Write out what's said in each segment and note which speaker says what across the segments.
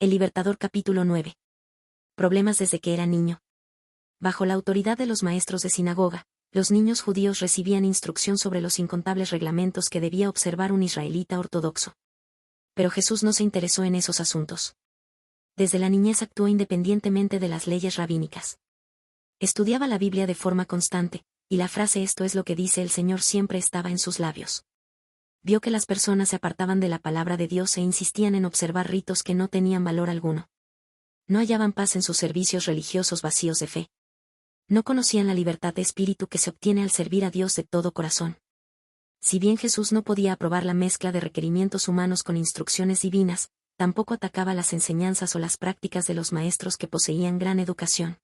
Speaker 1: El Libertador capítulo 9. Problemas desde que era niño. Bajo la autoridad de los maestros de sinagoga, los niños judíos recibían instrucción sobre los incontables reglamentos que debía observar un israelita ortodoxo. Pero Jesús no se interesó en esos asuntos. Desde la niñez actuó independientemente de las leyes rabínicas. Estudiaba la Biblia de forma constante, y la frase "esto es lo que dice el Señor" siempre estaba en sus labios. Vio que las personas se apartaban de la palabra de Dios e insistían en observar ritos que no tenían valor alguno. No hallaban paz en sus servicios religiosos vacíos de fe. No conocían la libertad de espíritu que se obtiene al servir a Dios de todo corazón. Si bien Jesús no podía aprobar la mezcla de requerimientos humanos con instrucciones divinas, tampoco atacaba las enseñanzas o las prácticas de los maestros que poseían gran educación.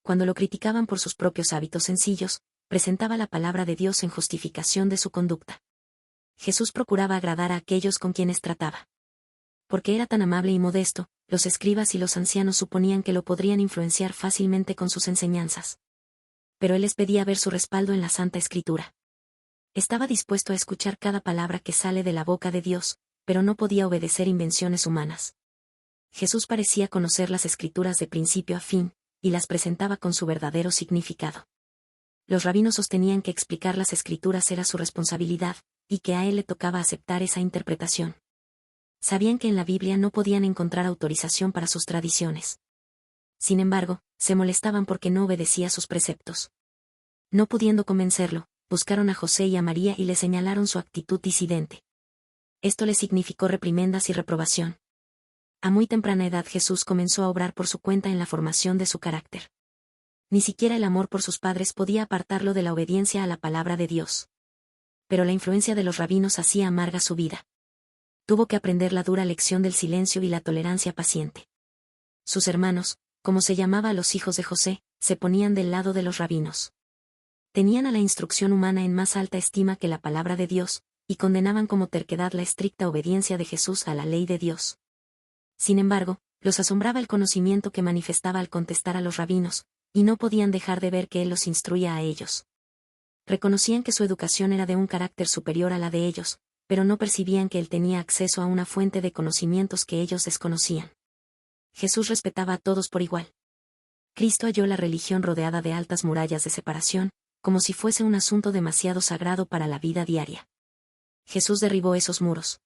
Speaker 1: Cuando lo criticaban por sus propios hábitos sencillos, presentaba la palabra de Dios en justificación de su conducta. Jesús procuraba agradar a aquellos con quienes trataba. Porque era tan amable y modesto, los escribas y los ancianos suponían que lo podrían influenciar fácilmente con sus enseñanzas. Pero él les pedía ver su respaldo en la Santa Escritura. Estaba dispuesto a escuchar cada palabra que sale de la boca de Dios, pero no podía obedecer invenciones humanas. Jesús parecía conocer las Escrituras de principio a fin, y las presentaba con su verdadero significado. Los rabinos sostenían que explicar las Escrituras era su responsabilidad, y que a él le tocaba aceptar esa interpretación. Sabían que en la Biblia no podían encontrar autorización para sus tradiciones. Sin embargo, se molestaban porque no obedecía sus preceptos. No pudiendo convencerlo, buscaron a José y a María y le señalaron su actitud disidente. Esto le significó reprimendas y reprobación. A muy temprana edad Jesús comenzó a obrar por su cuenta en la formación de su carácter. Ni siquiera el amor por sus padres podía apartarlo de la obediencia a la palabra de Dios. Pero la influencia de los rabinos hacía amarga su vida. Tuvo que aprender la dura lección del silencio y la tolerancia paciente. Sus hermanos, como se llamaba a los hijos de José, se ponían del lado de los rabinos. Tenían a la instrucción humana en más alta estima que la palabra de Dios, y condenaban como terquedad la estricta obediencia de Jesús a la ley de Dios. Sin embargo, los asombraba el conocimiento que manifestaba al contestar a los rabinos, y no podían dejar de ver que él los instruía a ellos. Reconocían que su educación era de un carácter superior a la de ellos, pero no percibían que él tenía acceso a una fuente de conocimientos que ellos desconocían. Jesús respetaba a todos por igual. Cristo halló la religión rodeada de altas murallas de separación, como si fuese un asunto demasiado sagrado para la vida diaria. Jesús derribó esos muros.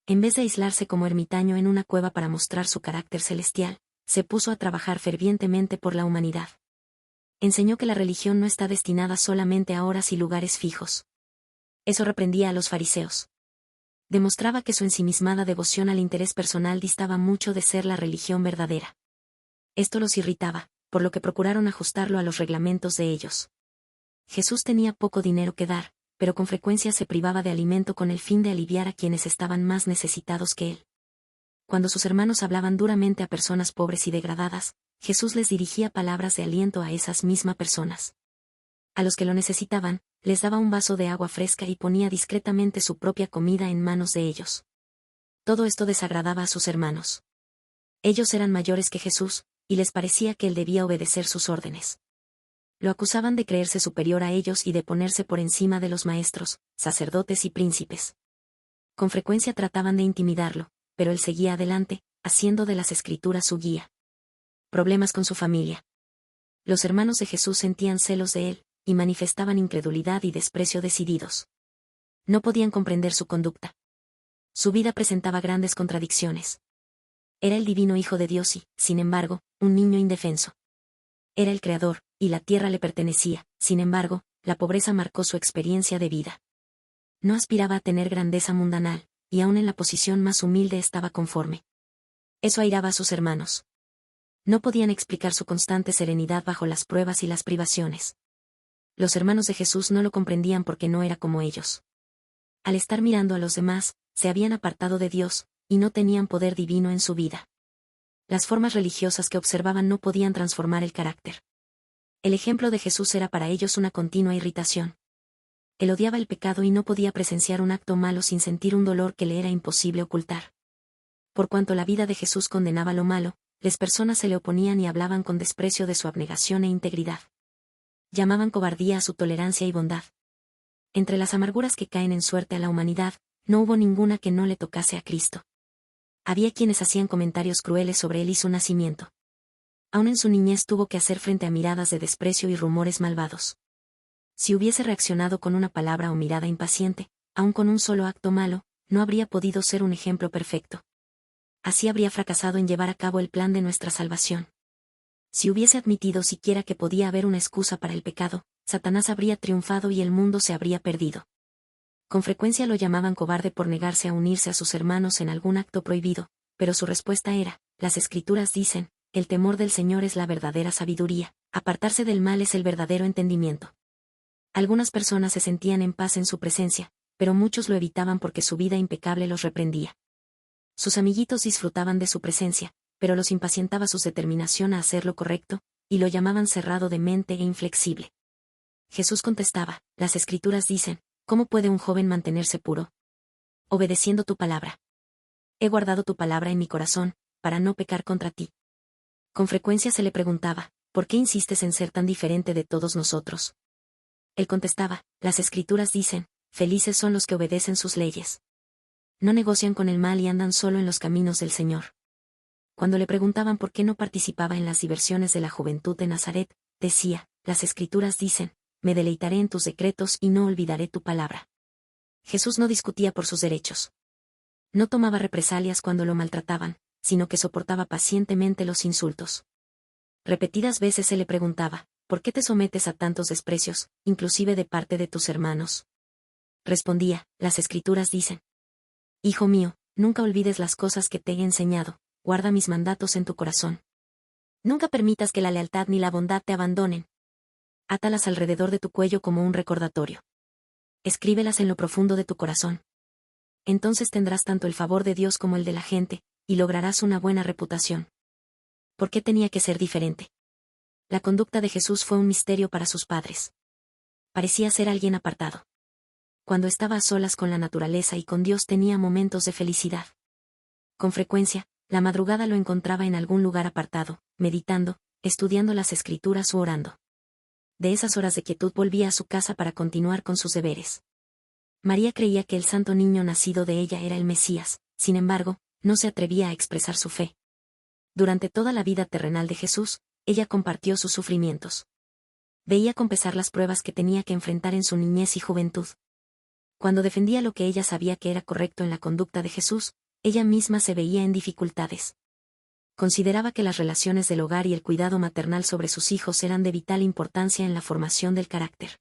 Speaker 1: En vez de aislarse como ermitaño en una cueva para mostrar su carácter celestial, se puso a trabajar fervientemente por la humanidad. Enseñó que la religión no está destinada solamente a horas y lugares fijos. Eso reprendía a los fariseos. Demostraba que su ensimismada devoción al interés personal distaba mucho de ser la religión verdadera. Esto los irritaba, por lo que procuraron ajustarlo a los reglamentos de ellos. Jesús tenía poco dinero que dar, pero con frecuencia se privaba de alimento con el fin de aliviar a quienes estaban más necesitados que él. Cuando sus hermanos hablaban duramente a personas pobres y degradadas, Jesús les dirigía palabras de aliento a esas mismas personas. A los que lo necesitaban, les daba un vaso de agua fresca y ponía discretamente su propia comida en manos de ellos. Todo esto desagradaba a sus hermanos. Ellos eran mayores que Jesús, y les parecía que él debía obedecer sus órdenes. Lo acusaban de creerse superior a ellos y de ponerse por encima de los maestros, sacerdotes y príncipes. Con frecuencia trataban de intimidarlo, pero él seguía adelante, haciendo de las Escrituras su guía. Problemas con su familia. Los hermanos de Jesús sentían celos de él, y manifestaban incredulidad y desprecio decididos. No podían comprender su conducta. Su vida presentaba grandes contradicciones. Era el divino Hijo de Dios y, sin embargo, un niño indefenso. Era el Creador, y la tierra le pertenecía, sin embargo, la pobreza marcó su experiencia de vida. No aspiraba a tener grandeza mundanal, y aun en la posición más humilde estaba conforme. Eso airaba a sus hermanos. No podían explicar su constante serenidad bajo las pruebas y las privaciones. Los hermanos de Jesús no lo comprendían porque no era como ellos. Al estar mirando a los demás, se habían apartado de Dios, y no tenían poder divino en su vida. Las formas religiosas que observaban no podían transformar el carácter. El ejemplo de Jesús era para ellos una continua irritación. Él odiaba el pecado y no podía presenciar un acto malo sin sentir un dolor que le era imposible ocultar. Por cuanto la vida de Jesús condenaba lo malo, las personas se le oponían y hablaban con desprecio de su abnegación e integridad. Llamaban cobardía a su tolerancia y bondad. Entre las amarguras que caen en suerte a la humanidad, no hubo ninguna que no le tocase a Cristo. Había quienes hacían comentarios crueles sobre él y su nacimiento. Aún en su niñez tuvo que hacer frente a miradas de desprecio y rumores malvados. Si hubiese reaccionado con una palabra o mirada impaciente, aun con un solo acto malo, no habría podido ser un ejemplo perfecto. Así habría fracasado en llevar a cabo el plan de nuestra salvación. Si hubiese admitido siquiera que podía haber una excusa para el pecado, Satanás habría triunfado y el mundo se habría perdido. Con frecuencia lo llamaban cobarde por negarse a unirse a sus hermanos en algún acto prohibido, pero su respuesta era: las Escrituras dicen, el temor del Señor es la verdadera sabiduría, apartarse del mal es el verdadero entendimiento. Algunas personas se sentían en paz en su presencia, pero muchos lo evitaban porque su vida impecable los reprendía. Sus amiguitos disfrutaban de su presencia, pero los impacientaba su determinación a hacer lo correcto, y lo llamaban cerrado de mente e inflexible. Jesús contestaba: las Escrituras dicen, ¿cómo puede un joven mantenerse puro? Obedeciendo tu palabra. He guardado tu palabra en mi corazón, para no pecar contra ti. Con frecuencia se le preguntaba: ¿por qué insistes en ser tan diferente de todos nosotros? Él contestaba: las Escrituras dicen, felices son los que obedecen sus leyes. No negocian con el mal y andan solo en los caminos del Señor. Cuando le preguntaban por qué no participaba en las diversiones de la juventud de Nazaret, decía: las Escrituras dicen, me deleitaré en tus decretos y no olvidaré tu palabra. Jesús no discutía por sus derechos. No tomaba represalias cuando lo maltrataban, sino que soportaba pacientemente los insultos. Repetidas veces se le preguntaba: ¿por qué te sometes a tantos desprecios, inclusive de parte de tus hermanos? Respondía: las Escrituras dicen. Hijo mío, nunca olvides las cosas que te he enseñado, guarda mis mandatos en tu corazón. Nunca permitas que la lealtad ni la bondad te abandonen. Átalas alrededor de tu cuello como un recordatorio. Escríbelas en lo profundo de tu corazón. Entonces tendrás tanto el favor de Dios como el de la gente, y lograrás una buena reputación. ¿Por qué tenía que ser diferente? La conducta de Jesús fue un misterio para sus padres. Parecía ser alguien apartado. Cuando estaba a solas con la naturaleza y con Dios tenía momentos de felicidad. Con frecuencia, la madrugada lo encontraba en algún lugar apartado, meditando, estudiando las Escrituras u orando. De esas horas de quietud volvía a su casa para continuar con sus deberes. María creía que el santo niño nacido de ella era el Mesías, sin embargo, no se atrevía a expresar su fe. Durante toda la vida terrenal de Jesús, ella compartió sus sufrimientos. Veía con pesar las pruebas que tenía que enfrentar en su niñez y juventud. Cuando defendía lo que ella sabía que era correcto en la conducta de Jesús, ella misma se veía en dificultades. Consideraba que las relaciones del hogar y el cuidado maternal sobre sus hijos eran de vital importancia en la formación del carácter.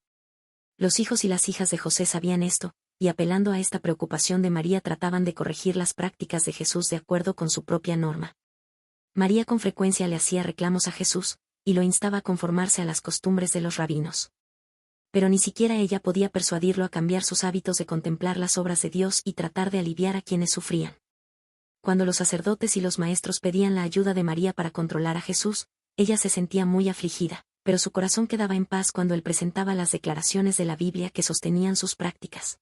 Speaker 1: Los hijos y las hijas de José sabían esto, y apelando a esta preocupación de María trataban de corregir las prácticas de Jesús de acuerdo con su propia norma. María con frecuencia le hacía reclamos a Jesús, y lo instaba a conformarse a las costumbres de los rabinos. Pero ni siquiera ella podía persuadirlo a cambiar sus hábitos de contemplar las obras de Dios y tratar de aliviar a quienes sufrían. Cuando los sacerdotes y los maestros pedían la ayuda de María para controlar a Jesús, ella se sentía muy afligida, pero su corazón quedaba en paz cuando él presentaba las declaraciones de la Biblia que sostenían sus prácticas.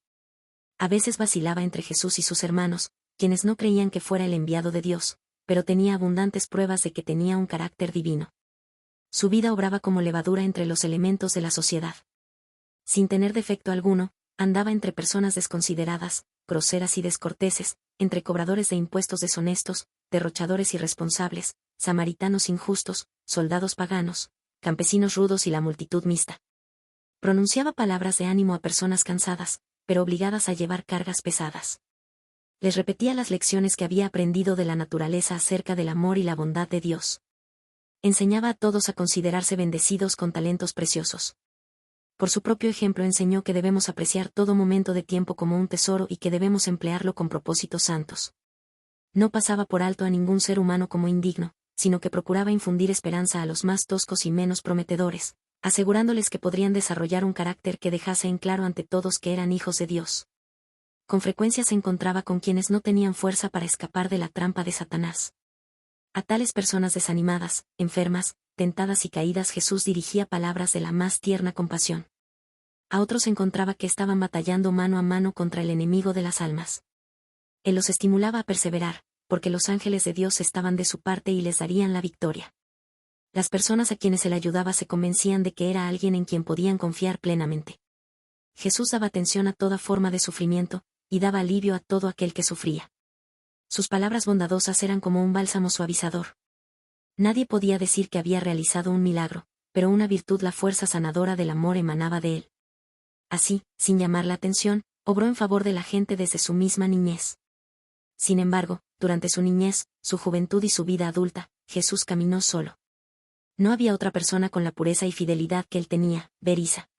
Speaker 1: A veces vacilaba entre Jesús y sus hermanos, quienes no creían que fuera el enviado de Dios, pero tenía abundantes pruebas de que tenía un carácter divino. Su vida obraba como levadura entre los elementos de la sociedad. Sin tener defecto alguno, andaba entre personas desconsideradas, groseras y descorteses, entre cobradores de impuestos deshonestos, derrochadores irresponsables, samaritanos injustos, soldados paganos, campesinos rudos y la multitud mixta. Pronunciaba palabras de ánimo a personas cansadas, pero obligadas a llevar cargas pesadas. Les repetía las lecciones que había aprendido de la naturaleza acerca del amor y la bondad de Dios. Enseñaba a todos a considerarse bendecidos con talentos preciosos. Por su propio ejemplo enseñó que debemos apreciar todo momento de tiempo como un tesoro y que debemos emplearlo con propósitos santos. No pasaba por alto a ningún ser humano como indigno, sino que procuraba infundir esperanza a los más toscos y menos prometedores, asegurándoles que podrían desarrollar un carácter que dejase en claro ante todos que eran hijos de Dios. Con frecuencia se encontraba con quienes no tenían fuerza para escapar de la trampa de Satanás. A tales personas desanimadas, enfermas, tentadas y caídas Jesús dirigía palabras de la más tierna compasión. A otros encontraba que estaban batallando mano a mano contra el enemigo de las almas. Él los estimulaba a perseverar, porque los ángeles de Dios estaban de su parte y les darían la victoria. Las personas a quienes él ayudaba se convencían de que era alguien en quien podían confiar plenamente. Jesús daba atención a toda forma de sufrimiento, y daba alivio a todo aquel que sufría. Sus palabras bondadosas eran como un bálsamo suavizador. Nadie podía decir que había realizado un milagro, pero una virtud, la fuerza sanadora del amor, emanaba de él. Así, sin llamar la atención, obró en favor de la gente desde su misma niñez. Sin embargo, durante su niñez, su juventud y su vida adulta, Jesús caminó solo. No había otra persona con la pureza y fidelidad que él tenía. Berisa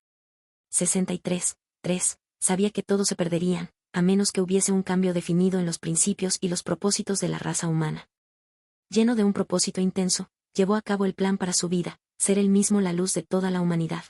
Speaker 1: 63:3. Sabía que todos se perderían, a menos que hubiese un cambio definido en los principios y los propósitos de la raza humana. Lleno de un propósito intenso, llevó a cabo el plan para su vida, ser él mismo la luz de toda la humanidad.